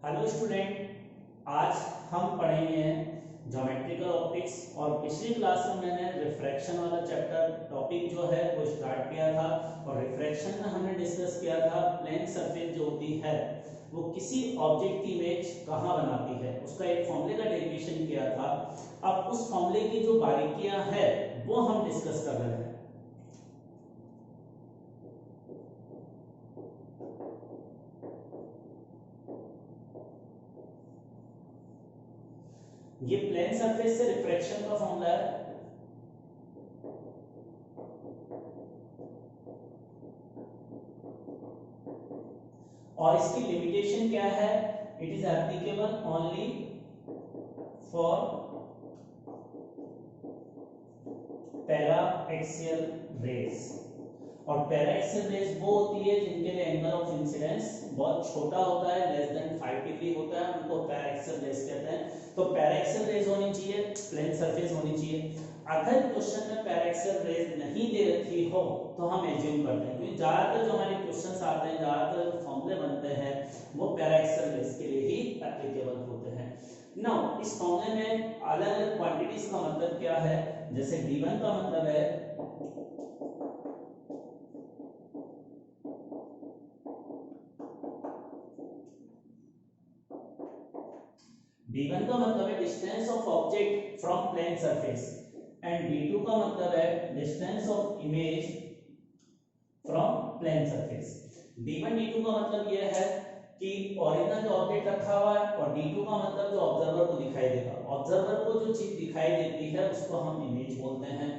Hello student, आज हम पढ़ेंगे ज्योमेट्रिकल ऑप्टिक्स। और पिछली क्लास में मैंने रिफ्रैक्शन वाला चैप्टर टॉपिक जो है वो स्टार्ट किया था। और रिफ्रैक्शन में हमने डिस्कस किया था प्लेन सरफेस जो होती है वो किसी ऑब्जेक्ट की इमेज कहाँ बनाती है, उसका एक फॉर्मूले का डेरिवेशन किया था। अब उस फॉर्मूले की जो बारीकियां है वो हम डिस्कस कर रहे हैं। ये प्लेन सरफेस से रिफ्रैक्शन का फॉर्मूला है। और इसकी लिमिटेशन क्या है? It is applicable only for paraxial rays. और पैरा एक्सियल रेज वो होती है जिनके लिए एंगल ऑफ इंसिडेंस बहुत छोटा होता है, लेस देन 5 डिग्री होता है, उनको पैरा एक्सियल रेज कहते हैं। तो पैरा एक्सियल रेज होनी चाहिए, प्लेन सरफेस होनी चाहिए। अगर क्वेश्चन में पैरा एक्सियल रेज नहीं दे रखी हो तो हम एज्यूम करते हैं, क्योंकि ज्यादातर जो हमारे क्वेश्चंस आते हैं, ज्यादातर जो फॉर्मूले बनते हैं वो पैरा एक्सियल रेज के लिए ही एप्लीकेबल होते हैं। नाउ इस फॉर्मूले में अलग अलग क्वांटिटीज का मतलब क्या है? जैसे d1 का मतलब है d1 का मतलब है distance of object from plane surface, and d2 का मतलब है distance of image from plane surface. d1 d2 का मतलब यह है कि ओरिजिनल जो ऑब्जेक्ट रखा हुआ है, और d2 का मतलब जो ऑब्जर्वर को दिखाई देगा। ऑब्जर्वर को जो चीज दिखाई देती है उसको हम इमेज बोलते हैं।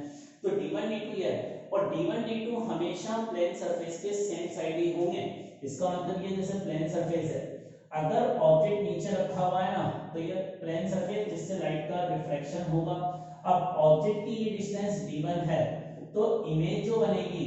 तो d1 d2 ये है, और d1 d2 हमेशा प्लेन सरफेस के सेम साइड ही होंगे। इसका मतलब ये जैसे प्लेन सरफेस है, अगर ऑब्जेक्ट नीचे रखा हुआ है ना, तो ये प्लेन सरफेस जिससे लाइट का रिफ्रैक्शन होगा। अब ऑब्जेक्ट की ये डिस्टेंस d1 है, तो इमेज जो बनेगी,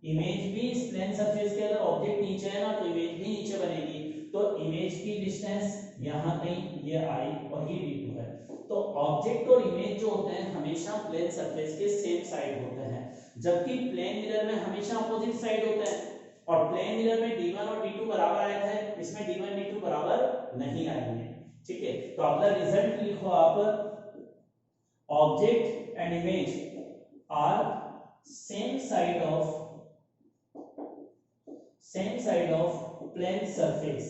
इमेज भी इस प्लेन सरफेस के, अगर ऑब्जेक्ट नीचे है ना तो इमेज भी नीचे बनेगी। तो इमेज की डिस्टेंस यहां कहीं ये आई और ये d2 है। तो ऑब्जेक्ट और इमेज जो होते हैं हमेशा प्लेन सरफेस के सेम साइड होते हैं, जबकि प्लेन मिरर में हमेशा अपोजिट साइड होते हैं। और प्लेन मिरर में d1 और d2 बराबर आए थे, इसमें d1 d2 बराबर नहीं आएंगे। ठीक है, तो अगला रिजल्ट लिखो आप, object and image are same side of plane surface.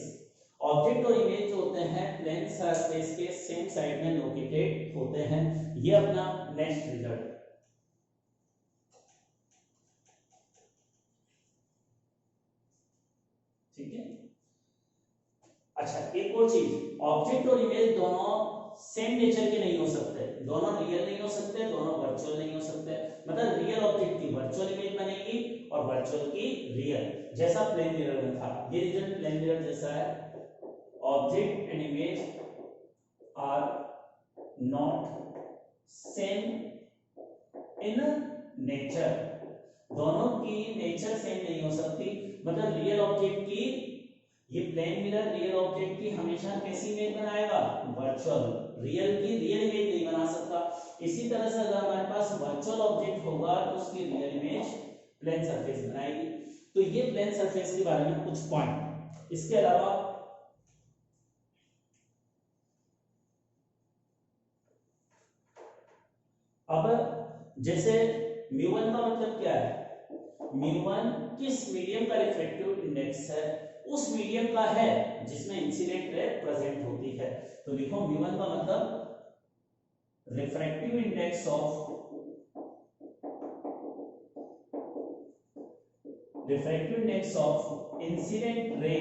Object और इमेज जो होते हैं प्लेन सरफेस के सेम साइड में लोकेटेड होते हैं। ये अपना नेक्स्ट रिजल्ट। ठीक है, अच्छा एक और चीज, ऑब्जेक्ट और इमेज दोनों सेम नेचर के नहीं हो सकते, दोनों रियल नहीं हो सकते, दोनों वर्चुअल नहीं हो सकते। मतलब रियल ऑब्जेक्ट की वर्चुअल इमेज बनेगी और वर्चुअल की रियल, जैसा प्लेन मिरर में था। ये रिजल्ट प्लेन मिरर जैसा है। Object and image are not same in nature, दोनों की नेचर सेम नहीं हो सकती। मतलब रियल ऑब्जेक्ट की, ये प्लेन मिरर रियल ऑब्जेक्ट की हमेशा कैसी इमेज बनाएगा? वर्चुअल। रियल की रियल इमेज नहीं बना सकता। इसी तरह से अगर हमारे पास वर्चुअल ऑब्जेक्ट होगा तो उसकी रियल इमेज प्लेन सरफेस बनाएगी। तो ये प्लेन सरफेस के बारे में कुछ पॉइंट। इसके अलावा अब जैसे म्यू1 का मतलब क्या है? म्यू1 किस मीडियम का रिफ्रैक्टिव इंडेक्स है? उस मीडियम का है जिसमें इंसिडेंट रे प्रेजेंट होती है। तो लिखो म्यू1 का मतलब refractive index of incident ray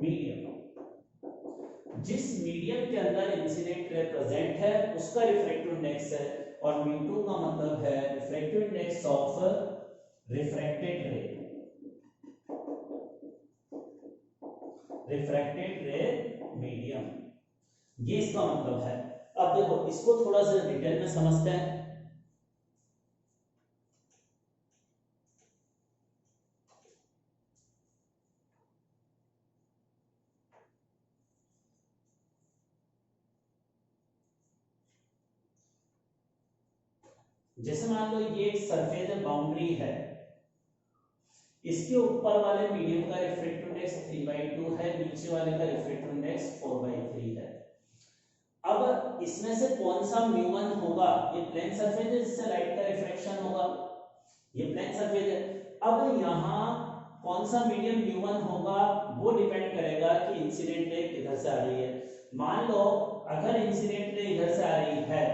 medium, जिस मीडियम के अंदर इंसिडेंट रे प्रेजेंट है उसका रिफ्रैक्टिव इंडेक्स है। और म्यू2 का मतलब है रिफ्रैक्टिव इंडेक्स ऑफ रिफ्रैक्टेड रे मीडियम, ये इसका मतलब है। अब देखो इसको थोड़ा सा डिटेल में समझते हैं। जैसे मान लो ये एक सरफेस बाउंड्री है, इसके ऊपर वाले मीडियम का रिफ्रैक्टिव इंडेक्स 3/2 है, नीचे वाले का रिफ्रैक्टिव इंडेक्स 4/3 है। अब इसमें से कौन सा म्यू1 होगा? ये प्लेन सरफेस है जिससे लाइट का रिफ्रैक्शन होगा, ये प्लेन सरफेस है। अब यहाँ कौन सा मीडियम म्यू1 होगा वो डिपेंड करेगा कि इंसिडेंट रे किधर से आ रही है। मान लो अगर इंसिडेंट रे इधर से आ रही है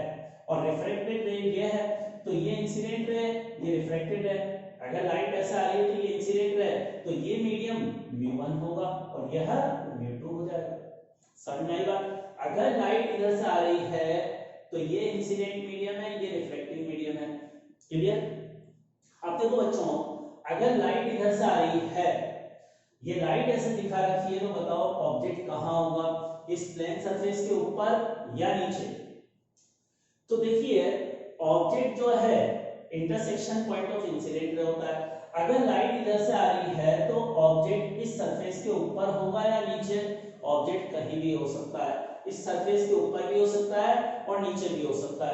और रिफ्रैक्टेड रे ये है, तो ये इंसिडेंट रे, ये रिफ्रैक्टेड है। अगर लाइट ऐसे आ रही है तो ये इंसिडेंट रे, तो ये मीडियम म्यू1 होगा और यह म्यू2 हो जाएगा। समझ में आई बात? अगर लाइट इधर से आ रही है तो ये इंसिडेंट मीडियम है, ये रिफ्लेक्टिंग मीडियम है। क्लियर? अब देखो बच्चों, अगर लाइट इधर से आ रही है, ये लाइट ऐसे दिखा रखी है, तो बताओ ऑब्जेक्ट कहां होगा? इस प्लेन सरफेस के ऊपर या नीचे? तो देखिए ऑब्जेक्ट जो है intersection point of incident ray होता है। अगर लाइट इधर से आ रही है तो ऑब्जेक्ट इस सरफेस के ऊपर होगा या नीचे? ऑब्जेक्ट कहीं भी हो सकता है, इस सरफेस के ऊपर भी हो सकता है और नीचे भी हो सकता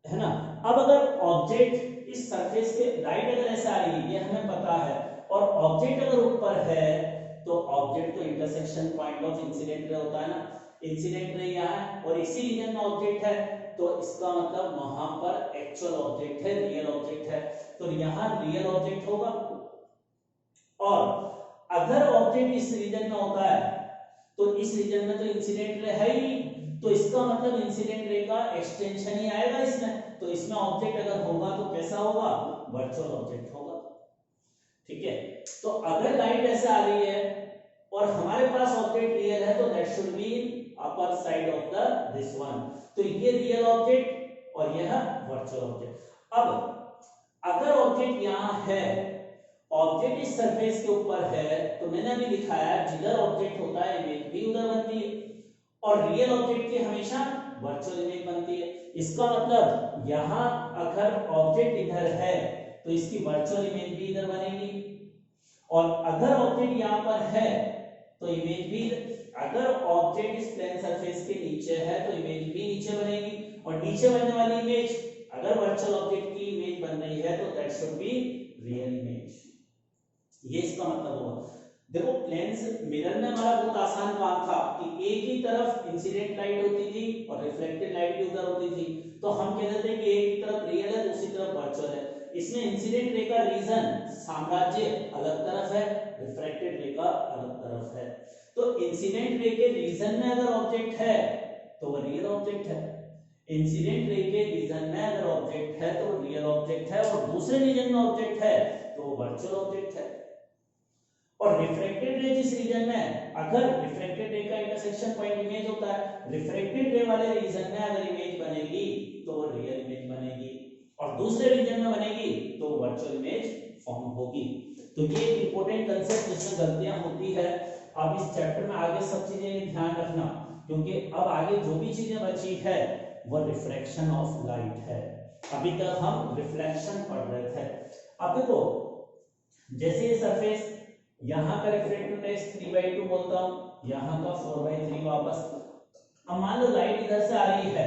है ना? अब अगर ऑब्जेक्ट इस सरफेस के, लाइट अगर ऐसे आ रही है ये हमें पता है, और ऑब्जेक्ट अगर ऊपर है तो ऑब्जेक्ट तो intersection point of incident ray होता है ना। इंसिडेंट रे यहाँ है और इसी रीजन में ऑब्जेक्ट है, तो इसका मतलब वहां पर एक्चुअल ऑब्जेक्ट है, रियल ऑब्जेक्ट है, तो यहाँ रियल ऑब्जेक्ट होगा। और अगर ऑब्जेक्ट इस रीजन में होता है तो इस रीजन में तो इंसिडेंट रे है ही, तो इसका मतलब इंसिडेंट रे का एक्सटेंशन ही आएगा इसमें, तो इसमें ऑब्जेक्ट अगर होगा तो कैसा होगा? वर्चुअल ऑब्जेक्ट होगा। ठीक है, तो अगर लाइट ऐसे आ रही है और हमारे पास ऑब्जेक्ट रियल है तो that should be upper side of the this one, तो ये रियल ऑब्जेक्ट और यह वर्चुअल ऑब्जेक्ट। अब अगर ऑब्जेक्ट यहां है, ऑब्जेक्ट इस सरफेस के ऊपर है, तो मैंने अभी दिखाया जिधर ऑब्जेक्ट होता है इमेज भी उधर बनती है, और रियल ऑब्जेक्ट की हमेशा वर्चुअल इमेज बनती है। इसका मतलब यहां अगर ऑब्जेक्ट इधर है तो इसकी वर्चुअल इमेज भी इधर बनेगी, और अगर ऑब्जेक्ट यहां पर है तो इमेज भी, अगर ऑब्जेक्ट इस प्लेन सरफेस के नीचे है तो इमेज भी नीचे बनेगी, और नीचे बनने वाली इमेज अगर वर्चुअल ऑब्जेक्ट की इमेज बन रही है तो that should be real image. ये इसका मतलब होगा। देखो प्लेन्स मिरर में हमारा बहुत आसान काम था कि एक ही तरफ इंसिडेंट लाइट होती थी और रिफ्लेक्टेड लाइट भी उधर होती थी, तो हम कहते थे कि एक ही तरफ रियल है दूसरी तरफ वर्चुअल है। इसमें इंसिडेंट रे का रीजन साम्राज्य अलग तरफ है, रिफ्रैक्टेड रे का अलग तरफ है। तो इंसिडेंट रे के रीजन में अगर ऑब्जेक्ट है तो वो रियल ऑब्जेक्ट है, इंसिडेंट रे के रीजन में अगर ऑब्जेक्ट है तो वो रियल ऑब्जेक्ट है, और दूसरे रीजन में ऑब्जेक्ट है तो वो वर्चुअल ऑब्जेक्ट है। और रिफ्रैक्टेड रे जिस रीजन में, अगर रिफ्रैक्टेड रे का इंटरसेक्शन पॉइंट इमेज होता है, रिफ्रैक्टेड रे वाले रीजन में अगर इमेज बनेगी तो वो रियल इमेज बनेगी, और दूसरे रीजन में बनेगी तो वर्चुअल इमेज फॉर्म होगी। तो ये एक इंपॉर्टेंट कांसेप्ट जिसमें गलतियां होती है। अब इस चैप्टर में आगे सब चीजें ध्यान रखना, क्योंकि अब आगे जो भी चीजें बची है वो रिफ्रैक्शन ऑफ लाइट है। अभी तक हम रिफ्लेक्शन पढ़ रहे थे। अब देखो जैसे ये सरफेस, यहाँ का रिफ्रैक्टिव इंडेक्स 3/2 बोलता हूँ, यहाँ का 4/3 वापस। अब मान लो लाइट इधर से आ रही है,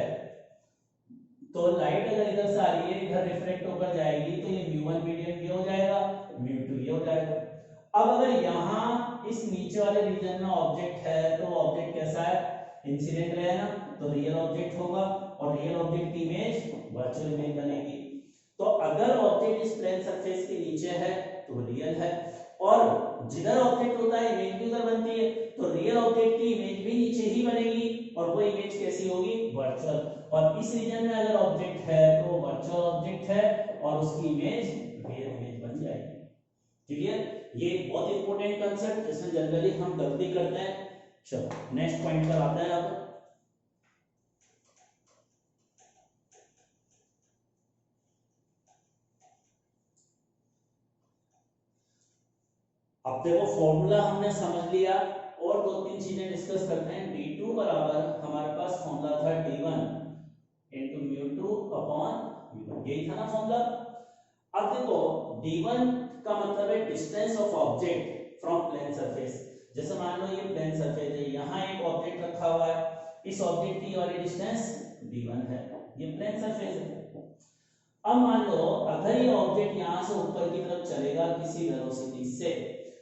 तो लाइट अगर इधर से आ रही है इधर रिफ्लेक्ट होकर जाएगी तो ये म्यू1 मीडियम ये हो जाएगा, म्यू2 ये हो जाएगा। अब अगर यहाँ इस नीचे वाले रीजन में ऑब्जेक्ट है तो ऑब्जेक्ट कैसा है? इंसिडेंट रे है ना, तो रियल ऑब्जेक्ट होगा, और रियल ऑब्जेक्ट की इमेज वर्चुअल इमेज बनेगी। तो अगर ऑब्जेक्ट इस प्लेन सरफेस के नीचे है तो रियल है, और जिधर ऑब्जेक्ट होता है इमेज भी उधर बनती है, तो रियल ऑब्जेक्ट की इमेज भी नीचे ही बनेगी, और वो इमेज कैसी होगी? वर्चुअल। और इस रीजन में अगर ऑब्जेक्ट है तो वर्चुअल ऑब्जेक्ट है और उसकी इमेज रियल इमेज बन जाएगी। क्लियर? ये बहुत इंपॉर्टेंट कांसेप्ट जिसमें जनरली हम गलती करते हैं। चलो नेक्स्ट पॉइंट पर आते हैं। अब देखो फॉर्मूला हमने समझ लिया, और दो तीन चीजें डिस्कस करते हैं। d2 बराबर हमारे पास फॉर्मूला था d1 into mu2 upon mu1, यही था ना फॉर्मूला। अब देखो d1 का मतलब है distance of object from plane surface. जैसे मान लो ये प्लेन सरफेस है, यहाँ एक ऑब्जेक्ट रखा हुआ है, इस ऑब्जेक्ट की वाली डिस्टेंस d1 है, ये प्लेन सरफेस है। अब मान लो अगर ये ऑब्जेक्ट यहाँ से ऊपर की तरफ चलेगा किसी वेलोसिटी से,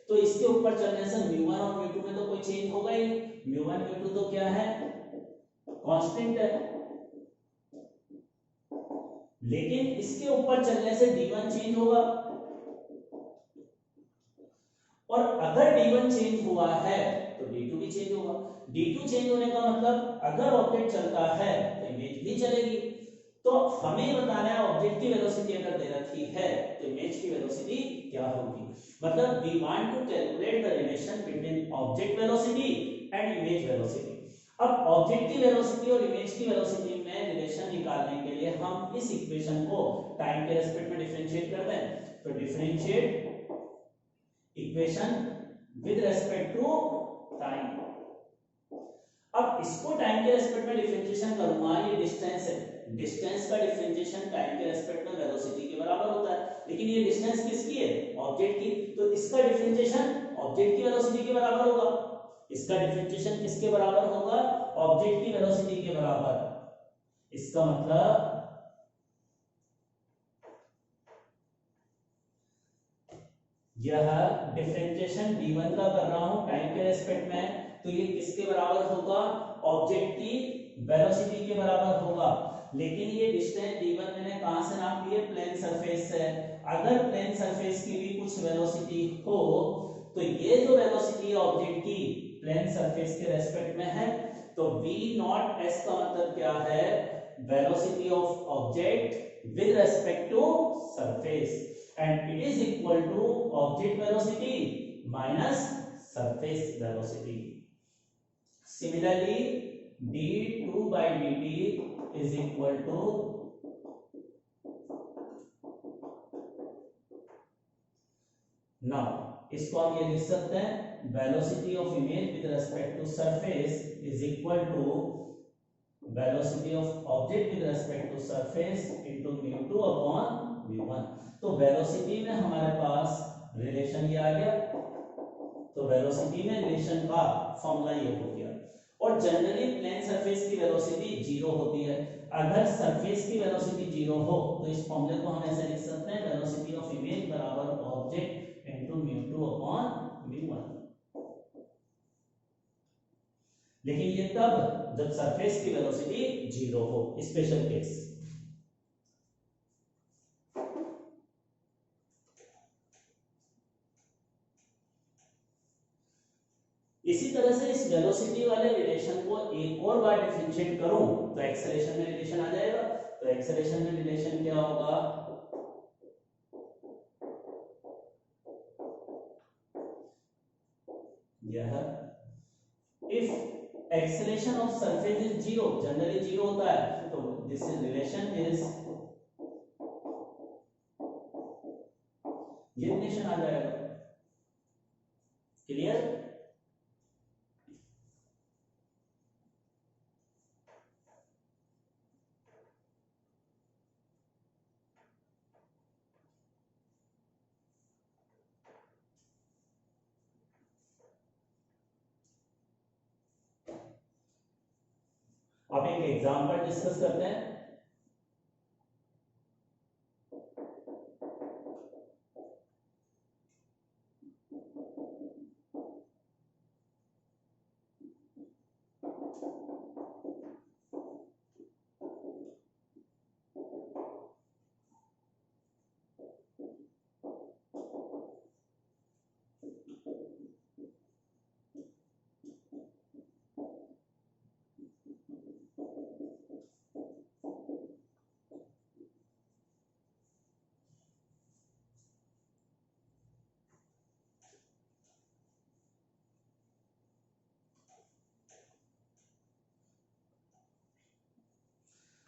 तो इसके ऊपर चलने से म्यू1 और म्यू2 में तो कोई चेंज होगा ही नहीं। म्यू1 म्यू2 तो क्या है, कांस्टेंट है। लेकिन इसके ऊपर चलने से d1 चेंज होगा, और अगर d1 चेंज हुआ है तो d2 भी चेंज होगा। d2 चेंज होने का मतलब अगर ऑब्जेक्ट चलता है तो इमेज भी चलेगी। तो हमें बताना है ऑब्जेक्ट की वेलोसिटी अगर दे रखी है तो इमेज की वेलोसिटी क्या होगी। मतलब we want to calculate the relation between object velocity and image velocity. अब ऑब्जेक्ट की वेलोसिटी और इमेज की वेलोसिटी में रिलेशन निकालने के लिए हम इस इक्वेशन को टाइम के रेस्पेक्ट में डिफरेंशिएट कर दें। तो differentiate equation with respect to time. अब इसको टाइम के रेस्पेक्ट में डिफरेंशिएशन करूंगा, ये डिस्टेंस है, डिस्टेंस का डिफरेंशिएशन टाइम के रेस्पेक्ट में वेलोसिटी के बराबर होता है। लेकिन ये डिस्टेंस किसकी है, ऑब्जेक्ट की, तो इसका डिफरेंशिएशन ऑब्जेक्ट की वेलोसिटी के बराबर होगा। इसका डिफरेंशिएशन किसके बराबर होगा, ऑब्जेक्ट की वेलोसिटी के बराबर। इसका मतलब यह डिफरेंशिएशन d1 का कर रहा हूं टाइम के रेस्पेक्ट में, तो ये किसके बराबर होगा, ऑब्जेक्ट की वेलोसिटी के बराबर होगा। लेकिन ये डिस्टेंस d1 मैंने कहां से नाप ली है, प्लेन सरफेस से। अगर प्लेन सरफेस की भी कुछ वेलोसिटी हो तो ये जो वेलोसिटी है ऑब्जेक्ट की प्लेन सरफेस के रेस्पेक्ट में है, तो v नॉट s का मतलब क्या है, velocity of object with respect to surface, and it is equal to object velocity minus surface velocity. Similarly, d2 by dt is equal to now इसको हम ये लिख सकते हैं velocity of image with respect to surface is equal to velocity of object with respect to surface into mu2 upon v1। तो velocity में हमारे पास relation ये आ गया, तो वेलोसिटी में रिलेशन का फॉर्मूला ये हो गया। और जनरली प्लेन सरफेस की वेलोसिटी जीरो होती है। अगर सरफेस की वेलोसिटी जीरो हो तो इस फॉर्मूले को हम ऐसे लिख सकते हैं, वेलोसिटी ऑफ इमेज बराबर object into mu2 upon v1। लेकिन ये तब जब सरफेस की वेलोसिटी जीरो हो, स्पेशल केस। इसी तरह से इस वेलोसिटी वाले रिलेशन को एक और बार डिफरेंशिएट करूं तो एक्सेलरेशन में रिलेशन आ जाएगा। तो एक्सेलरेशन में रिलेशन क्या होगा, यह if acceleration of surface is zero, generally zero होता है, तो दिस इज रिलेशन इज, ये रिलेशन आ जाएगा। क्लियर। अब एक एग्जांपल डिस्कस करते हैं।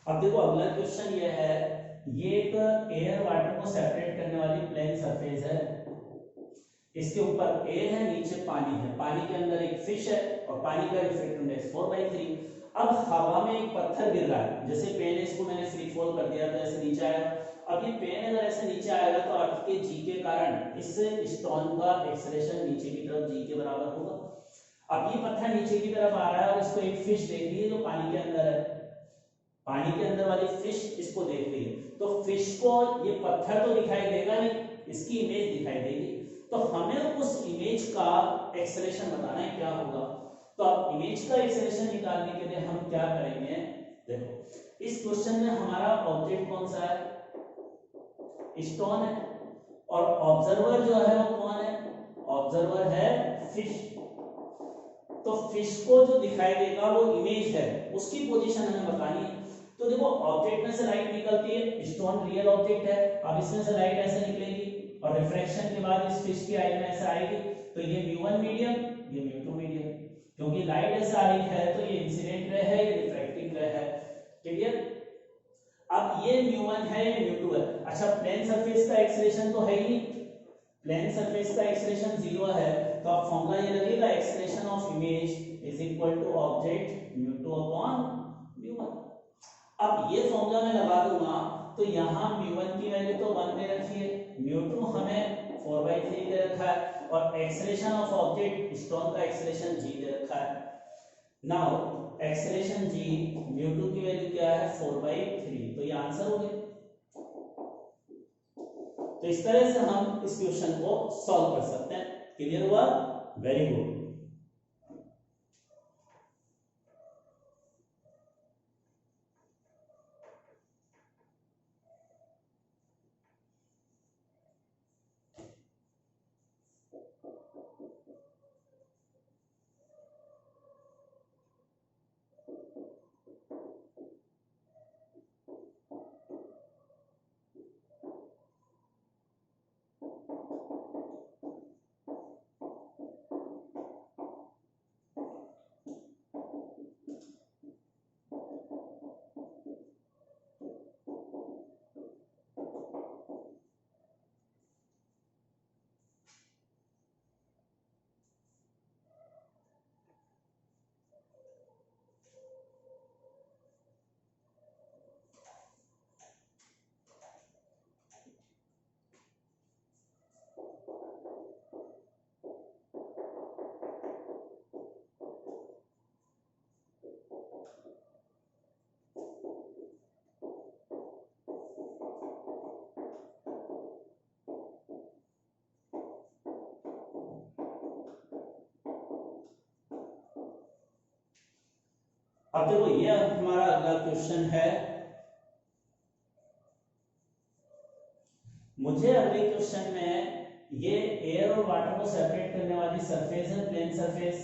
अब देखो अगला क्वेश्चन ये है, ये एक एयर वाटर को सेपरेट करने वाली प्लेन सरफेस है। इसके ऊपर एयर है, नीचे पानी है, पानी के अंदर एक फिश है और पानी का रिफ्रैक्टिव इंडेक्स 4/3। अब हवा में एक पत्थर गिर रहा है, जैसे पेन है इसको मैंने फ्री फॉल कर दिया तो ऐसे नीचे आया। अब ये पेन अगर ऐसे नीचे आएगा तो अर्थ के जी के कारण इस स्टोन का एक्सेलरेशन नीचे की तरफ जी के बराबर होगा। अब ये पत्थर नीचे की तरफ आ रहा है और इसको एक फिश देख रही है जो पानी के अंदर है, पानी के अंदर वाली फिश इसको देख रही है, तो फिश को ये पत्थर तो दिखाई देगा नहीं, इसकी इमेज दिखाई देगी। तो हमें उस इमेज का एक्सेलेरेशन बताना है क्या होगा। तो अब इमेज का एक्सेलेरेशन निकालने के लिए हम क्या करेंगे, देखो इस क्वेश्चन में हमारा ऑब्जेक्ट कौन सा है, स्टोन है, और ऑब्जर्वर जो है वो कौन है, ऑब्जर्वर है फिश। तो फिश को जो दिखाई देगा वो इमेज है, उसकी पोजीशन हमें बतानी है। तो देखो ऑब्जेक्ट में से लाइट निकलती है, स्टोन रियल ऑब्जेक्ट है, अब इसमें से लाइट ऐसे निकलेगी और रिफ्रैक्शन के बाद इस फिश की आई में ऐसे आएगी, तो ये म्यू1 मीडियम, ये म्यू2 मीडियम, क्योंकि लाइट ऐसे आ रही है तो ये इंसिडेंट रे है, ये रिफ्रैक्टिंग रे है। क्लियर। अब ये म्यू1 है, ये म्यू2 है। अच्छा प्लेन सरफेस का एक्सेलरेशन तो है ही नहीं, प्लेन सरफेस का एक्सेलरेशन 0 है, तो अब फॉर्मूला ये लगेगा acceleration of image is equal to object म्यू2 अपॉन म्यू1। अब ये फॉर्मूला मैं लगा दूंगा, तो यहाँ म्यू1 की वैल्यू तो 1 दे रखी है, म्यू2 हमें 4/3 दे रखा है, और एक्सेलरेशन ऑफ ऑब्जेक्ट स्टोन का एक्सेलरेशन g दे रखा है। नाउ एक्सेलरेशन g म्यू2 की वैल्यू क्या है 4/3, तो ये आंसर हो गया। तो इस तरह से हम इस क्वेश्चन को सॉल्व कर सकते हैं। क्लियर हुआ? Very good. अब देखो ये हमारा अगला क्वेश्चन है, मुझे अगले क्वेश्चन में ये एयर और वाटर को सेपरेट करने वाली सरफेस है प्लेन सरफेस,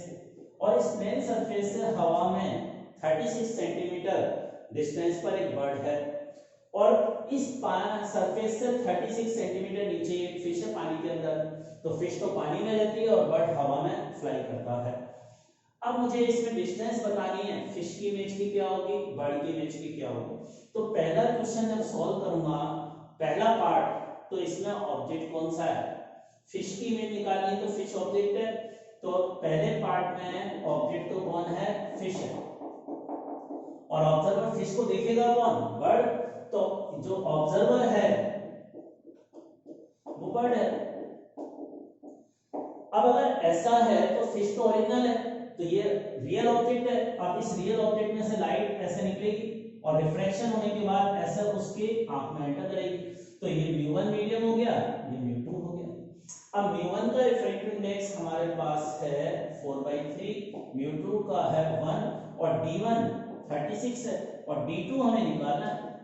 और इस प्लेन सरफेस से हवा में 36 सेंटीमीटर डिस्टेंस पर एक बर्ड है, और इस सरफेस से 36 सेंटीमीटर नीचे एक फिश है पानी के अंदर। तो फिश तो पानी में रहती है और बर्ड हवा में फ्लाई करता है। अब मुझे इसमें डिस्टेंस बतानी है, फिश की इमेज की क्या होगी, बर्ड की इमेज की क्या होगी। तो पहला क्वेश्चन जब सॉल्व करूंगा, पहला पार्ट, तो इसमें ऑब्जेक्ट कौन सा है, फिश की इमेज निकालनी है, तो फिश ऑब्जेक्ट है। तो पहले पार्ट में ऑब्जेक्ट तो कौन है, फिश है, और ऑब्जर्वर फिश को देखेगा कौन, बर्ड। तो जो ऑब्जर्वर है वो बर्ड है। अब अगर ऐसा है तो फिश तो ओरिजिनल है, तो ये रियल ऑब्जेक्ट है। अब इस रियल ऑब्जेक्ट में से लाइट ऐसे निकलेगी और रिफ्रैक्शन होने के बाद ऐसे उसकी आंख में एंटर करेगी, तो ये म्यू1 मीडियम हो गया, ये म्यू2 हो गया। अब म्यू1 का रिफ्रैक्टिव इंडेक्स हमारे पास है 4/3, म्यू2 का है 1, और d1 36 है, और d2 हमें निकालना है।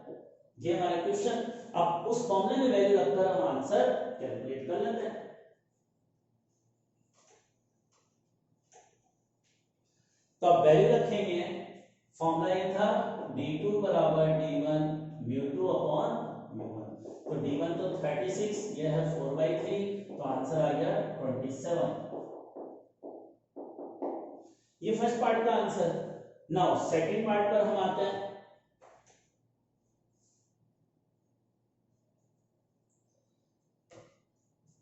ये हमारा क्वेश्चन। अब उस फॉर्मूले में वैल्यू रखकर हम आंसर कैलकुलेट कर लेते हैं। तो अब वैल्यू रखेंगे, फॉर्मूला ये था d2 बराबर d1 म्यू2 अपॉन म्यू1। तो d1 तो 36, ये है 4/3, तो आंसर आ गया 27। ये फर्स्ट पार्ट का आंसर। नाउ सेकंड पार्ट पर हम आते हैं।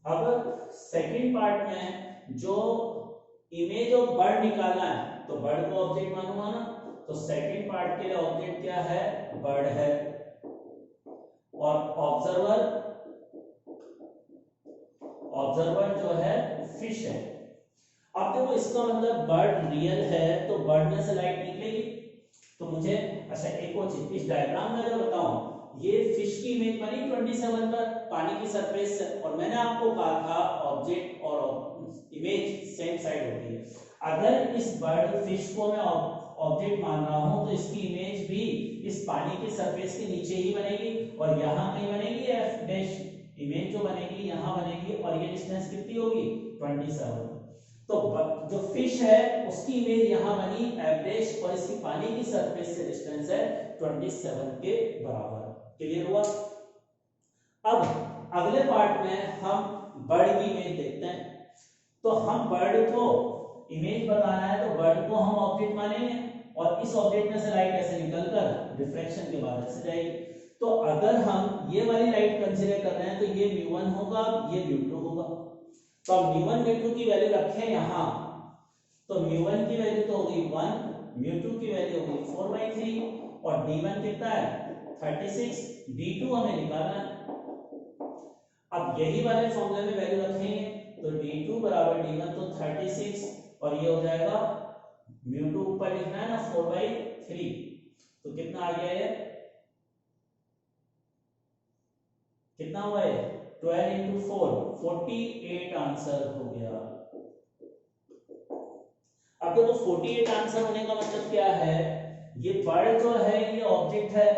अब सेकंड पार्ट में जो इमेज ऑफ बर्ड निकालना है, तो बर्ड को ऑब्जेक्ट मानूंगा ना, तो सेकंड पार्ट के लिए ऑब्जेक्ट क्या है, बर्ड है, और ऑब्जर्वर जो है फिश है। अब देखो इसका मतलब बर्ड रियल है, तो बर्ड में से लाइट निकलेगी। तो मुझे अच्छा एक और चीज, इस डायग्राम में अगर बताऊं ये फिश की इमेज बनी 27 पर पानी की सरफेस से, और मैंने आपको कहा था ऑब्जेक्ट और इमेज सेम साइड होती है। अगर इस बर्ड फिश को मैं ऑब्जेक्ट मान रहा हूं तो इसकी इमेज भी इस पानी की सरफेस के नीचे ही बनेगी और यहाँ कहीं बनेगी एफ डैश, इमेज जो बनेगी यहाँ बनेगी, और ये डिस्टेंस कितनी होगी 27। तो जो फिश है उसकी इमेज यहाँ बनी एफ डैश और इसकी पानी की सरफेस से डिस्टेंस है 27 के बराबर। क्लियर हुआ? अब अगले पार्ट में हम बर्ड की इमेज देखते हैं। तो हम बर्ड को इमेज बताना है तो बर्ड को हम ऑब्जेक्ट मानेंगे और इस ऑब्जेक्ट में से लाइट ऐसे निकलकर रिफ्रैक्शन के बाद से जाएगी। तो अगर हम ये वाली लाइट कंसीडर कर रहे हैं तो ये μ1 होगा, ये μ2 होगा। तो अब μ1 μ2 की वैल्यू रखें यहां, तो μ1 की वैल्यू तो होगी 1, μ2 की वैल्यू होगी 4/3 और d1 कितना है 36, d2 हमें निकालना है। अब यही वाले फॉर्मूले में वैल्यू रखेंगे तो d2 बराबर d1 तो 36 और ये हो जाएगा μ2 ऊपर लिखना है ना 4/3, तो कितना आ गया है, कितना हुआ है 12 into 4 48 आंसर हो गया। अब देखो 48 आंसर होने का मतलब क्या है, ये बर्ड जो है ये ऑब्जेक्ट है,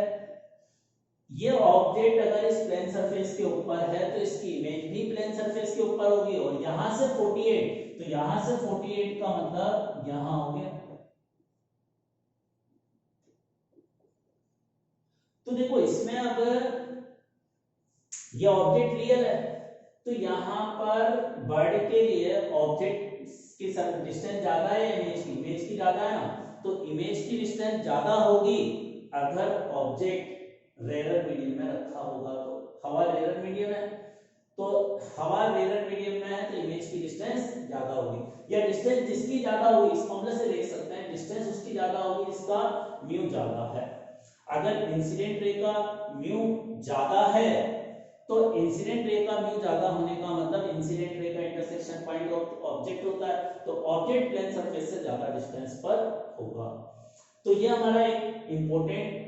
ये ऑब्जेक्ट अगर इस प्लेन सरफेस के ऊपर है तो इसकी इमेज भी प्लेन सरफेस के ऊपर होगी और यहां से 48, तो यहां से 48 का मतलब यहां हो गया। तो देखो इसमें अगर ये ऑब्जेक्ट रियल है तो यहां पर बर्ड के लिए ऑब्जेक्ट की डिस्टेंस ज्यादा है, इमेज की ज्यादा है ना, तो इमेज की डिस्टेंस ज्यादा होगी अगर ऑब्जेक्ट रेयर मीडियम में रखा होगा। तो हवा रेयर मीडियम है, तो हवा रेयर मीडियम में है तो इमेज की डिस्टेंस ज्यादा होगी, या डिस्टेंस जिसकी ज्यादा होगी इस फॉर्मूले से देख सकते हैं, डिस्टेंस उसकी ज्यादा होगी जिसका म्यू ज्यादा है। अगर इंसिडेंट रे का म्यू ज्यादा है तो इंसिडेंट रे का म्यू ज्यादा होने का मतलब इंसिडेंट रे का इंटरसेक्शन पॉइंट ऑब्जेक्ट होता है, तो ऑब्जेक्ट प्लेन सरफेस से ज्यादा डिस्टेंस पर होगा। तो ये हमारा एक इंपॉर्टेंट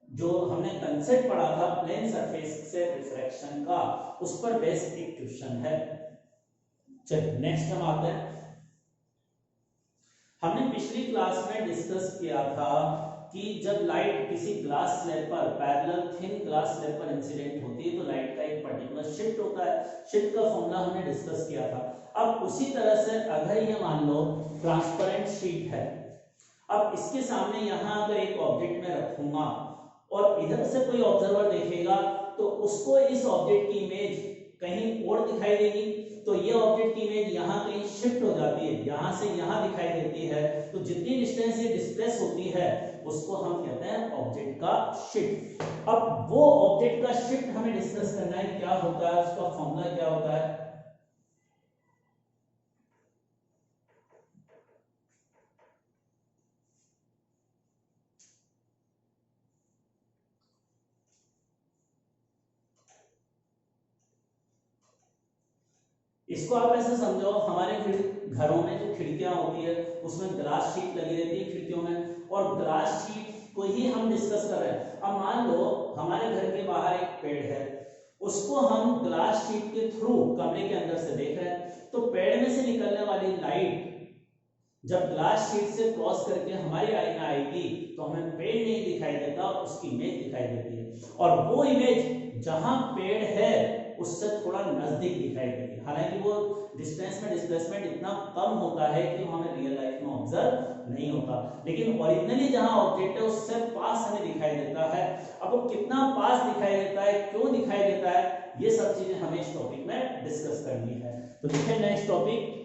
जो हमने कंसेप्ट पढ़ा था प्लेन सरफेस से रिफ्रैक्शन का, उस पर बेस्ड एक क्वेश्चन है। चलिए नेक्स्ट हम आते हैं। हमने पिछली क्लास में डिस्कस किया था कि जब लाइट किसी ग्लास स्लैब पर पैरेलल थिन ग्लास स्लैब पर इंसिडेंट होती है तो लाइट का एक पर्टिकुलर शिफ्ट होता है, शिफ्ट का फॉर्मूला हमने डिस्कस किया था। अब उसी तरह से अगर ये मान लो ट्रांसपेरेंट शीट है, अब इसके सामने यहां अगर एक ऑब्जेक्ट में रखूंगा और इधर से कोई ऑब्जर्वर देखेगा तो उसको इस ऑब्जेक्ट की इमेज कहीं और दिखाई देगी, तो ये ऑब्जेक्ट की इमेज यहाँ कहीं शिफ्ट हो जाती है, यहाँ से यहाँ दिखाई देती है, तो जितनी डिस्टेंस ये डिस्प्लेस होती है उसको हम कहते हैं ऑब्जेक्ट का शिफ्ट। अब वो ऑब्जेक्ट का शिफ्ट हमें डिस्कस करना है, क्या होता है, उसका फॉर्मूला क्या होता है। इसको आप ऐसे समझो, हमारे घरों में जो खिड़कियां होती है उसमें ग्लास शीट लगी रहती है खिड़कियों में, और ग्लास शीट को ही हम डिस्कस कर रहे हैं। अब मान लो हमारे घर के बाहर एक पेड़ है, उसको हम ग्लास शीट के थ्रू कमरे के अंदर से देख रहे हैं, तो पेड़ में से निकलने वाली लाइट जब ग्लास शीट से क्रॉस करके हमारी आई में आएगी तो हमें पेड़ नहीं दिखाई देता, उसकी इमेज दिखाई देती है, और वो इमेज जहां पेड़ है उससे थोड़ा नजदीक दिखाई देगी। हालांकि वो डिस्टेंस में डिस्प्लेसमेंट इतना कम होता है कि हमें रियल लाइफ में ऑब्जर्व नहीं होता, लेकिन ओरिजिनली जहां ऑब्जेक्ट है उससे पास हमें दिखाई देता है। अब वो कितना पास दिखाई देता है, क्यों दिखाई देता है, ये सब चीजें हमें इस टॉपिक में डिस्कस करनी है। तो देखिए नेक्स्ट टॉपिक,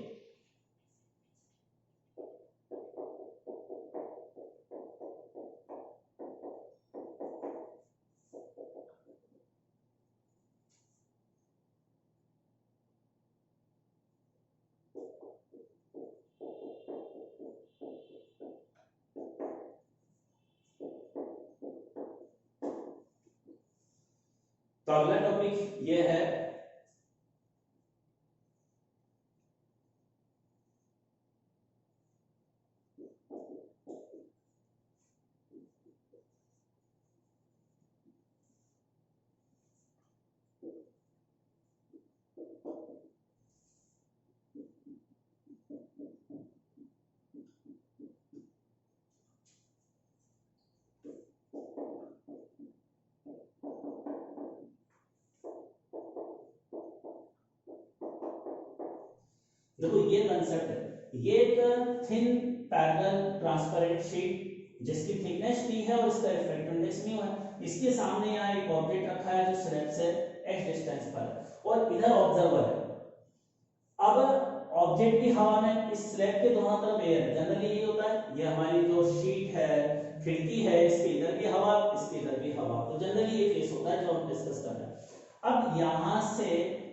तो अगला टॉपिक ये है देखो ये कंसेप्ट है, ये एक थिन पैरेलल ट्रांसपेरेंट शीट जिसकी थिकनेस t है और इसका रिफ्रैक्टिव इंडेक्स म्यू है, इसके सामने यहाँ एक ऑब्जेक्ट रखा है जो स्लैब से x डिस्टेंस पर है और इधर ऑब्जर्वर है। अब ऑब्जेक्ट की हवा में इस स्लैब के दोनों तरफ एयर है, जनरली ये होता है, ये हमारी जो शीट है खिड़की है, इसके इधर भी हवा इसके इधर भी हवा, तो जनरली ये केस होता है जो हम डिस्कस कर रहे हैं। अब यहाँ से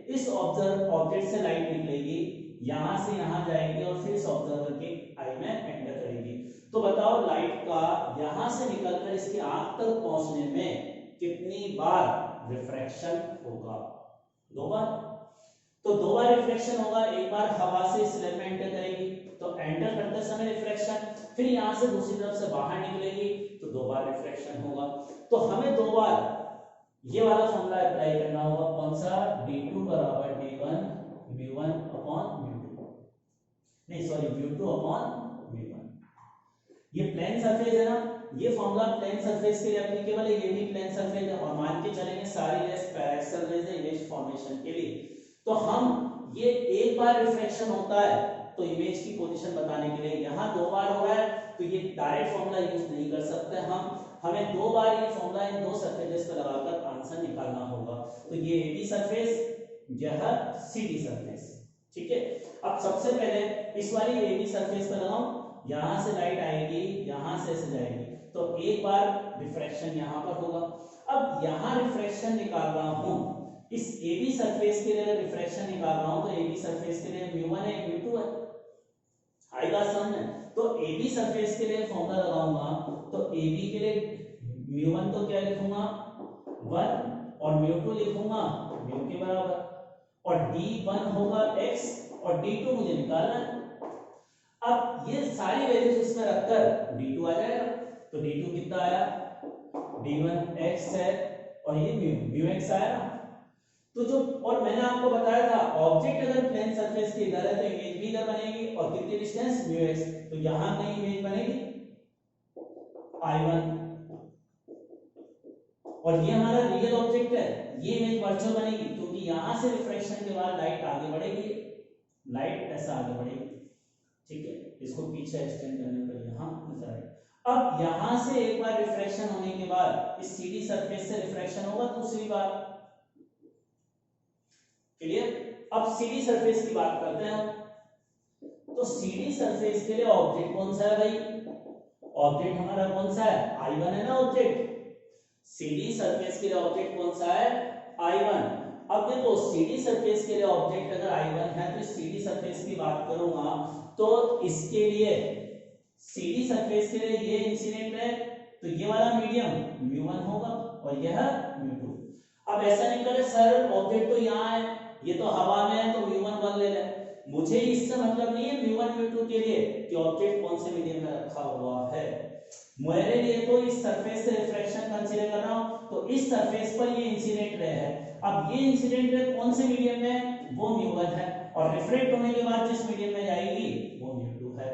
इस ऑब्जेक्ट से लाइट निकलेगी, यहां से यहां जाएगी और फिर इस ऑब्जर्वर की आई में एंटर करेगी। तो बताओ लाइट का यहां से निकलकर इसकी आंख तक पहुंचने में कितनी बार रिफ्रैक्शन होगा? 2 बार। तो 2 बार रिफ्रैक्शन होगा, एक बार हवा से स्लैब में एंटर करेगी तो एंटर करते समय रिफ्रैक्शन, फिर यहां से दूसरी तरफ से बाहर निकलेगी तो 2 बार रिफ्रैक्शन होगा। तो हमें 2 बार ये वाला फॉर्मूला अप्लाई करना होगा, कौन सा? d2 बराबर d1 v1 अपॉन v2, नहीं सॉरी v2 अपॉन v1। ये प्लेन सरफेस है ना, ये फॉर्मूला प्लेन सरफेस के लिए एप्लीकेबल है, ये भी प्लेन सरफेस है और मान के चलेंगे सारी रेस पैरेलल रेस है इमेज फॉर्मेशन के लिए। तो हम ये एक बार रिफ्रैक्शन होता है तो इमेज की पोजीशन बताने के लिए, यहाँ 2 बार हो रहा है तो ये डायरेक्ट फॉर्मूला यूज नहीं कर सकते हम, हमें 2 बार ये फॉर्मूला इन 2 सरफेसेस पर लगाकर आंसर निकालना होगा। तो ये AB सरफेस, यह CD सरफेस, ठीक है। अब सबसे पहले इस वाली AB सरफेस पर लगाऊं, यहां से लाइट आएगी, यहां से ऐसे जाएगी तो एक बार रिफ्रैक्शन यहां पर होगा। अब यहां रिफ्रैक्शन निकाल रहा हूं, इस AB सरफेस के लिए रिफ्रैक्शन निकाल रहा हूं तो AB सरफेस के लिए μ1 है μ2 है, आएगा समझ। तो AB सरफेस के लिए फॉर्मूला लगाऊंगा तो AB के लिए μ1 तो क्या लिखूंगा 1 और μ2 लिखूंगा μ के बराबर, और d1 होगा x और d2 मुझे निकालना है। अब ये सारी वैल्यूज इसमें रखकर d2 आ जाएगा, तो d2 कितना आया? d1 x है और ये म्यू x आया। तो जो, और मैंने आपको बताया था ऑब्जेक्ट अगर प्लेन सरफेस के इधर है तो इमेज भी इधर बनेगी और कितनी डिस्टेंस म्यू x, तो यहां कहीं इमेज बनेगी I1 और ये हमारा रियल ऑब्जेक्ट है, ये इमेज वर्चुअल बनेगी क्योंकि यहां से रिफ्रैक्शन के बाद लाइट आगे बढ़ेगी, लाइट ऐसा आगे बढ़ेगी, ठीक है। इसको पीछे एक्सटेंड करने पर यहां नजर आएगा। अब यहां से एक बार रिफ्रैक्शन होने के बाद इस CD सरफेस से रिफ्रैक्शन होगा दूसरी बार, क्लियर। अब CD सरफेस की बात करते हैं। तो CD सरफेस के लिए ऑब्जेक्ट कौन सा है भाई? ऑब्जेक्ट हमारा कौन सा है? I1 है ना ऑब्जेक्ट। CD सरफेस के लिए ऑब्जेक्ट कौन सा है? I1। अब देखो CD सरफेस के लिए ऑब्जेक्ट अगर I1 है तो CD सरफेस की बात करूंगा तो इसके लिए CD सरफेस के लिए ये इंसिडेंट है तो ये वाला मीडियम μ1 होगा और यह μ2। अब ऐसा नहीं करे सर ऑब्जेक्ट तो यहाँ है, ये तो हवा में है तो μ1 1 ले ले, मुझे इससे मतलब नहीं है μ1 μ2 के लिए कि ऑब्जेक्ट कौन से मीडियम में रखा हुआ है, मेरे लिए तो इस सरफेस से रिफ्रैक्शन कंसीडर कर रहा हूं तो इस सरफेस पर ये इंसिडेंट रे है। अब ये इंसिडेंट रे कौन से मीडियम में है? वो μ1 है और रिफ्लेक्ट होने के बाद जिस मीडियम में जाएगी वो μ2 है,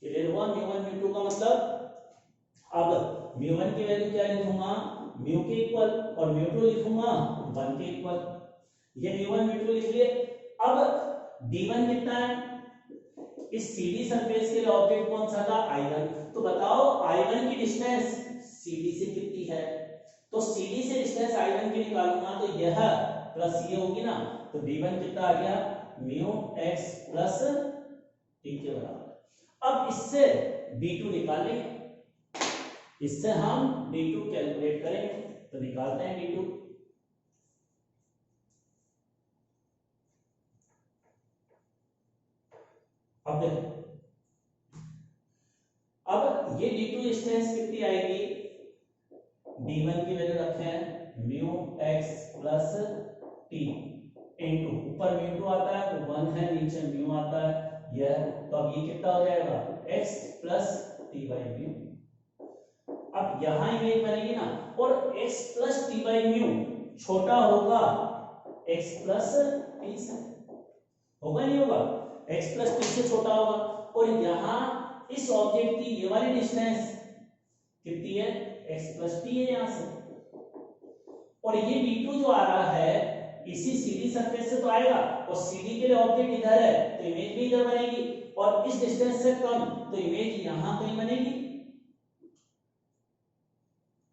क्लियर हुआ? μ1 μ2 का मतलब, अब μ1 की वैल्यू क्या लिखूंगा? म्यू के इक्वल और μ2 लिखूंगा 1 के इक्वल, ये μ1 μ2 लिख लिए। अब d1 कितना है? इस CD सरफेस के लिए ऑब्जेक्ट कौन सा था? I1। तो बताओ I1 की डिस्टेंस CD से कितनी है? तो CD से डिस्टेंस I1 की निकालूंगा तो यह प्लस ये होगी ना, तो d1 कितना आ गया? म्यू x प्लस t के बराबर। अब इससे d2 निकाल लेंगे, इससे हम d2 कैलकुलेट करेंगे, तो निकालते हैं d2। अब देखो, अब ये d2 डिस्टेंस कितनी आएगी? d1 की वैल्यू रखे हैं mu x plus t into, ऊपर म्यू2 आता है तो 1 है, नीचे म्यू आता है यह, तो अब ये कितना हो जाएगा? x plus t by mu. अब यहां इमेज बनेगी ना, और x plus t by mu छोटा होगा x प्लस t से, होगा नहीं होगा? x प्लस t से छोटा होगा, और यहां इस ऑब्जेक्ट की ये वाली डिस्टेंस कितनी है? x प्लस t है यहां से, और ये d2 जो आ रहा है इसी सीधी सरफेस से तो आएगा, और सीधी के लिए ऑब्जेक्ट इधर है तो इमेज भी इधर बनेगी, और इस डिस्टेंस से कम तो इमेज यहां कहीं बनेगी।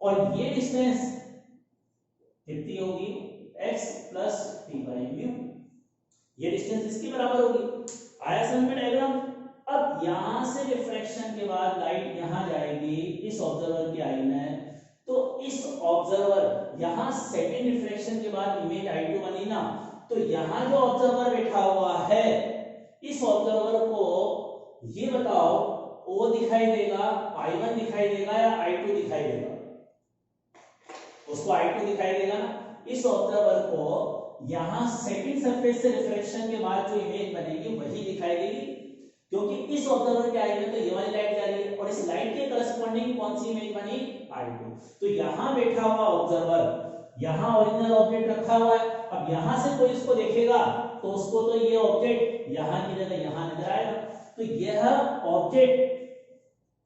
और ये डिस्टेंस कितनी होगी, x plus T by mu, ये डिस्टेंस इसके बराबर होगी। आया समझ में डायग्राम। अब यहां से रिफ्रैक्शन के बाद लाइट यहां जाएगी इस ऑब्जर्वर की आई में, तो इस ऑब्जर्वर यहां सेकंड रिफ्रैक्शन के बाद इमेज I2 बनी ना, तो यहां जो ऑब्जर्वर बैठा हुआ है इस ऑब्जर्वर को ये बताओ O दिखाई देगा, I1 दिखाई देगा या I2 दिखाई देगा, उसको I2 दिखाई देगा ना। इस ऑब्जर्वर को यहां सेकंड सरफेस से रिफ्लेक्शन के बाद जो इमेज बनेगी वही दिखाई देगी, क्योंकि इस ऑब्जर्वर के आई में तो ये वाली लाइट जा रही है, और इस लाइट के करस्पॉन्डिंग कौन सी इमेज बनी, I2। तो यहां बैठा हुआ ऑब्जर्वर यहां ओरिजिनल ऑब्जेक्ट रखा हुआ है, अब यहां से कोई इसको देखेगा तो उसको तो ये ऑब्जेक्ट यहां की जगह यहां नजर आएगा, तो यह ऑब्जेक्ट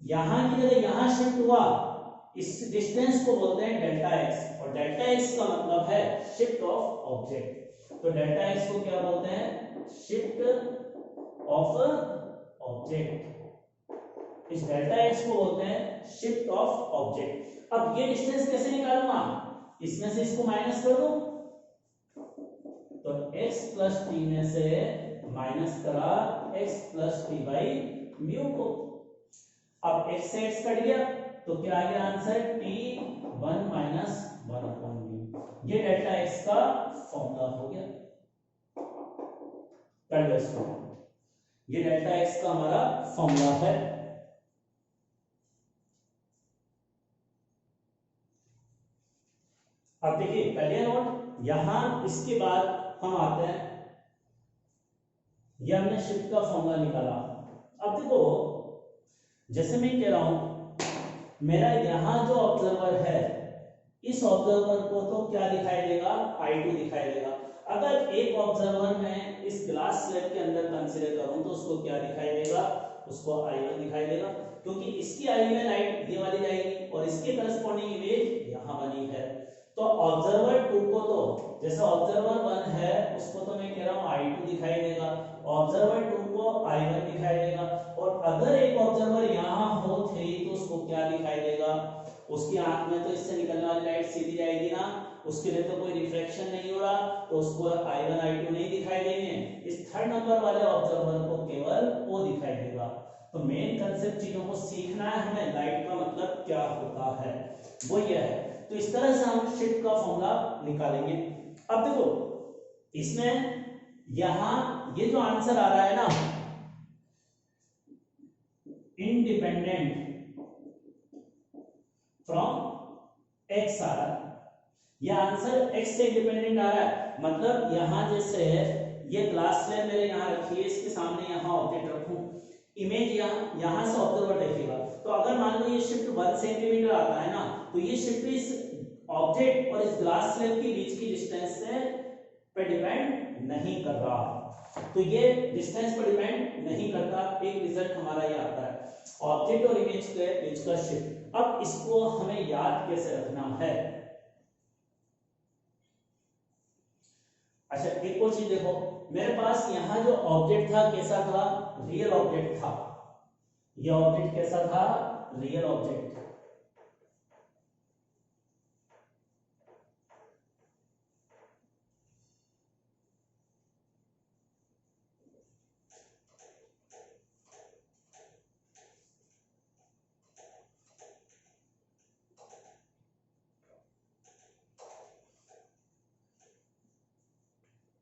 यहां की जगह यहां शिफ्ट हुआ, इस डिस्टेंस को बोलते हैं डेल्टा एक्स, और डेल्टा एक्स का मतलब है शिफ्ट ऑफ ऑब्जेक्ट। तो डेल्टा एक्स को क्या बोलते हैं, शिफ्ट ऑफ ऑब्जेक्ट, इस डेल्टा एक्स को बोलते हैं शिफ्ट ऑफ ऑब्जेक्ट। अब ये डिस्टेंस कैसे निकालूंगा, इसमें से इसको माइनस कर दो, तो x प्लस टी में से माइनस करा x plus T by mu को, अब x से x कट गया तो क्या आ गया answer, t1 minus 1 upon mu, ये डेल्टा x का फॉर्मूला हो गया। कर लो इसको, ये डेल्टा x का हमारा फॉर्मूला है। अब देखिए पहले नोट, यहां इसके बाद हम आते हैं, ये हमने शिफ्ट का फॉर्मूला निकाला। अब देखो जैसे मैं कह रहा हूं, मेरा यहां जो ऑब्जर्वर है इस ऑब्जर्वर को तो क्या दिखाई देगा, I2 दिखाई देगा। अगर एक ऑब्जर्वर मैं इस ग्लास स्लैब के अंदर कंसीडर करूं तो उसको क्या दिखाई देगा, उसको I1 दिखाई देगा, क्योंकि इसकी आई में लाइट ये वाली जाएगी और इसके करस्पॉन्डिंग इमेज यहां बनी है। तो ऑब्जर्वर 2 को तो जैसे ऑब्जर्वर 1 है उसको तो मैं कह रहा हूं I2 दिखाई देगा, ऑब्जर्वर 2 को I1 दिखाई देगा, और अगर एक ऑब्जर्वर यहां हो 3 तो उसको क्या दिखाई देगा, उसकी आंख में तो इससे निकलने वाली लाइट सीधी जाएगी ना, उसके लिए तो कोई रिफ्लेक्शन नहीं हो रहा, तो उसको I1 I2 नहीं दिखाई देंगे, इस थर्ड नंबर वाले ऑब्जर्वर को केवल O दिखाई देगा। तो मेन कंसेप्ट चीजों को सीखना है हमें, लाइट का मतलब क्या होता है वो ये है। तो इस तरह से हम शिफ्ट का फॉर्मूला निकालेंगे। अब देखो इसमें यहां ये जो आंसर आ रहा है ना, इंडिपेंडेंट फ्रॉम x आ रहा है, यह आंसर x से इंडिपेंडेंट आ रहा है, मतलब यहां जैसे है ये ग्लास स्लैब मेरे यहां रखी है, इसके सामने यहां ऑब्जेक्ट रखूं, इमेज यहां से ऑब्जर्वर देखेगा, तो अगर मान लो ये शिफ्ट 1 सेंटीमीटर आता है ना, तो ये शिफ्ट इस ऑब्जेक्ट और इस ग्लास स्लैब के बीच की डिस्टेंस से पे डिपेंड नहीं कर रहा, तो ये डिस्टेंस पर डिपेंड नहीं करता। एक रिजल्ट हमारा ये आता है ऑब्जेक्ट और इमेज के बीच का शिफ्ट। अब इसको हमें याद कैसे रखना है, अच्छा एक और चीज देखो, मेरे पास यहां जो ऑब्जेक्ट था कैसा था, रियल ऑब्जेक्ट था, यह ऑब्जेक्ट कैसा था, रियल ऑब्जेक्ट।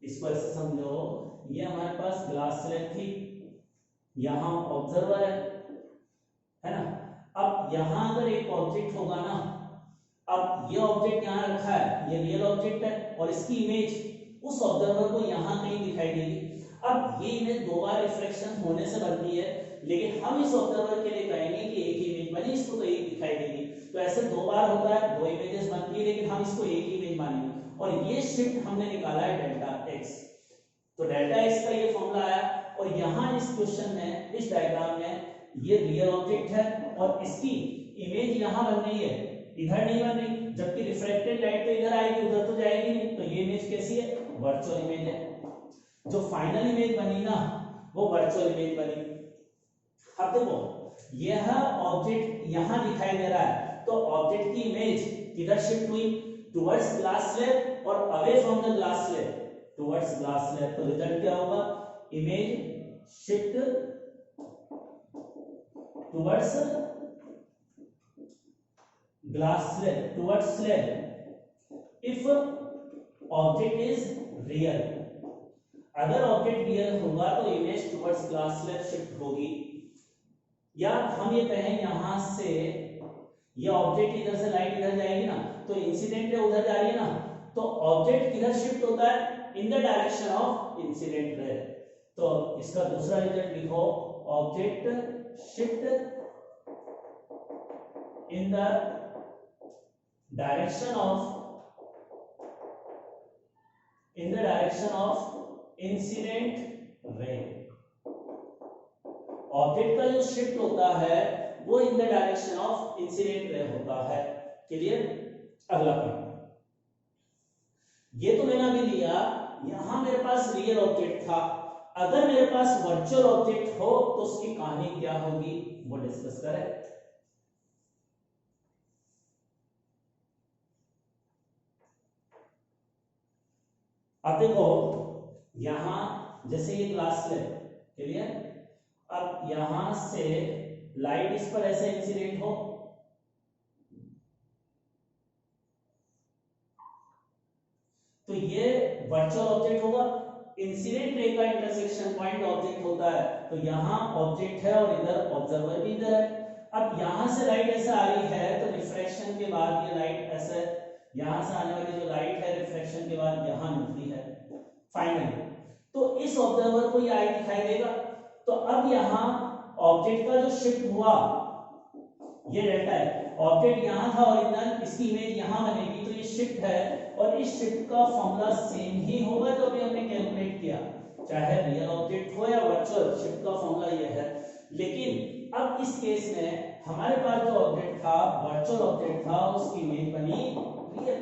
इसको ऐसे समझो, ये हमारे पास ग्लास स्लैब थी, यहां ऑब्जर्वर है ना। अब यहां अगर एक ऑब्जेक्ट होगा ना, अब ये ऑब्जेक्ट यहां रखा है, ये रियल ऑब्जेक्ट है, और इसकी इमेज उस ऑब्जर्वर को यहां कहीं दिखाई देगी। अब ये इमेज दो बार रिफ्लेक्शन होने से बनती है, लेकिन हम इस ऑब्जर्वर के लिए कहेंगे कि एक ही इमेज बनी, इसको तो एक दिखाई देगी। तो ऐसे दो बार होता है, दो इमेजेस बनती है, लेकिन हम इसको एक ही इमेज मानेंगे, और ये शिफ्ट हमने निकाला है डेल्टा एक्स। तो डेल्टा एक्स का ये फॉर्मूला आया, और यहां इस क्वेश्चन में इस डायग्राम में ये रियल ऑब्जेक्ट है और इसकी इमेज यहां बन रही है, इधर नहीं बन रही, जबकि रिफ्रैक्टेड लाइट तो इधर आएगी, उधर तो जाएगी नहीं, तो ये इमेज कैसी है, वर्चुअल इमेज है, जो फाइनल इमेज बनी ना वो वर्चुअल इमेज बनी। अब देखो यह ऑब्जेक्ट यहां दिखाई दे रहा है, तो ऑब्जेक्ट की इमेज किधर शिफ्ट हुई, टुवर्ड्स ग्लास स्लैब और away from the glass slab, towards glass slab. तो रिजल्ट क्या होगा, image shift towards glass slab, towards slab if object is real. अगर ऑब्जेक्ट रियल होगा तो image towards glass slab shift होगी, या हम ये कहें यहां से ये ऑब्जेक्ट इधर से लाइट इधर जाएगी ना, तो इंसिडेंट रे उधर जा रही है ना, तो ऑब्जेक्ट किधर शिफ्ट होता है, in the direction of incident ray. तो इसका दूसरा रिजल्ट लिखो, object shift in the direction of incident ray. Object का जो शिफ्ट होता है वो in the direction of incident ray होता है। क्लियर। अगला पॉइंट, ये तो मैंने अभी लिया, यहां मेरे पास रियल ऑब्जेक्ट था, अगर मेरे पास वर्चुअल ऑब्जेक्ट हो तो उसकी कहानी क्या होगी वो डिस्कस करें। अब देखो यहां जैसे ये ग्लास है, क्लियर, अब यहां से लाइट इस पर ऐसे इंसिडेंट हो, तो ये वर्चुअल ऑब्जेक्ट होगा। इंसिडेंट रे का इंटरसेक्शन पॉइंट ऑब्जेक्ट होता है, तो यहां ऑब्जेक्ट है और इधर ऑब्जर्वर भी इधर है। अब यहां से लाइट ऐसे आ रही है तो रिफ्रैक्शन के बाद ये लाइट ऐसे, यहां से आने वाली जो लाइट है रिफ्रैक्शन के बाद यहां मिलती है फाइनली, तो इस ऑब्जर्वर को ये आई दिखाई देगा। तो अब यहां ऑब्जेक्ट का जो शिफ्ट हुआ ये डेल्टा है, ऑब्जेक्ट यहां था ओरिजिनल, इसकी इमेज यहां बनेगी, तो ये शिफ्ट है और इस शिफ्ट का फॉर्मूला सेम ही होगा जो अभी हमने कैलकुलेट किया, चाहे रियल ऑब्जेक्ट हो या वर्चुअल, शिफ्ट का फॉर्मूला ये है। लेकिन अब इस केस में हमारे पास जो ऑब्जेक्ट था वर्चुअल ऑब्जेक्ट था, उसकी इमेज बनी रियल,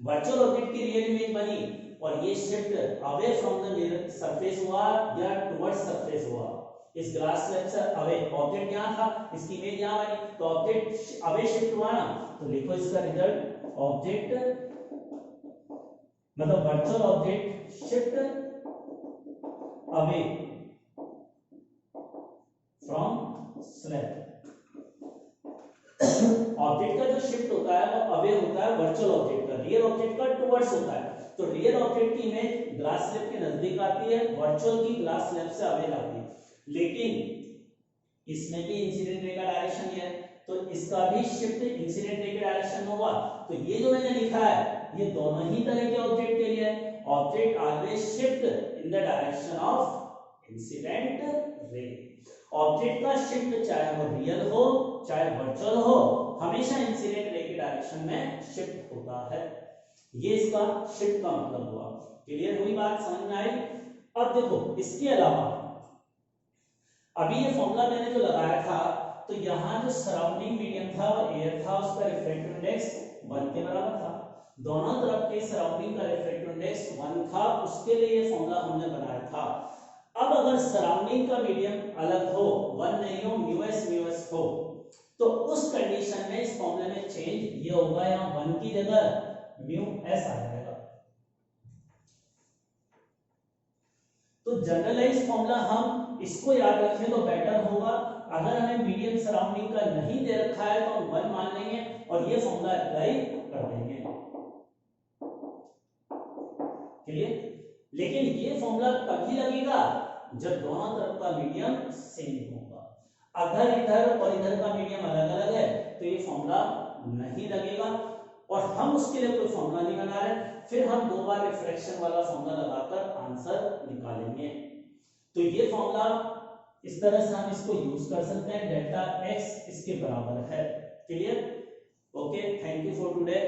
वर्चुअल ऑब्जेक्ट की रियल इमेज बनी और ये shift away from the mirror surface हुआ या टुवर्ड्स सरफेस हुआ। इस ग्लास स्लैब से अवे ऑब्जेक्ट यहां था, इसकी इमेज यहां बनी, तो ऑब्जेक्ट अवे शिफ्ट हुआ ना, तो लिखो इसका रिजल्ट, ऑब्जेक्ट मतलब virtual object shift away from slab. Object का जो शिफ्ट होता है वो अवे होता है वर्चुअल ऑब्जेक्ट का, रियल ऑब्जेक्ट का टुवर्ड्स होता है। तो रियल ऑब्जेक्ट की इमेज ग्लास स्लैब के नजदीक आती है, वर्चुअल की ग्लास स्लैब से अवे आती है। लेकिन इसमें भी इंसिडेंट रे का डायरेक्शन है, तो इसका भी शिफ्ट इंसिडेंट रे के डायरेक्शन में हुआ। तो ये जो मैंने लिखा है ये दोनों ही तरह के ऑब्जेक्ट के लिए है, object always shift in the direction of incident ray. Object का शिफ्ट चाहे वो रियल हो चाहे वर्चुअल हो, हमेशा इंसिडेंट रे के डायरेक्शन में शिफ्ट होता है। ये इसका शिफ्ट का मतलब हुआ। क्लियर हुई बात, समझ में आई। अब देखो इसके अलावा अभी ये फॉर्मूला मैंने जो लगाया था, तो यहां जो सराउंडिंग मीडियम था वो एयर था, उसका रिफ्रैक्टिव इंडेक्स 1 के बराबर था, दोनों तरफ के सराउंडिंग का रिफ्रैक्टिव इंडेक्स 1 था, उसके लिए ये फॉर्मूला हमने बनाया था। अब अगर सराउंडिंग का मीडियम अलग हो, 1 नहीं हो, म्यूएस हो, तो उस कंडीशन में इस फॉर्मूले में चेंज ये होगा, यहां 1 की जगह म्यू एस आ जाएगा। तो जनरलाइज फॉर्मूला हम इसको याद रखें तो बेटर होगा। अगर हमें मीडियम सराउंडिंग का नहीं दे रखा है तो हम 1 मान लेंगे और ये फॉर्मूला अप्लाई कर देंगे। क्लियर। लेकिन ये फॉर्मूला तभी लगेगा जब दोनों तरफ का मीडियम सेम होगा। अगर इधर और इधर का मीडियम अलग अलग है तो ये फॉर्मूला नहीं लगेगा, और हम उसके लिए कोई फॉर्मूला नहीं बना रहे, फिर हम 2 बार रिफ्रैक्शन वाला फॉर्मूला लगाकर आंसर निकालेंगे। तो ये फॉर्मूला इस तरह से हम इसको यूज कर सकते हैं, डेल्टा एक्स इसके बराबर है। Clear. Okay, thank you for today.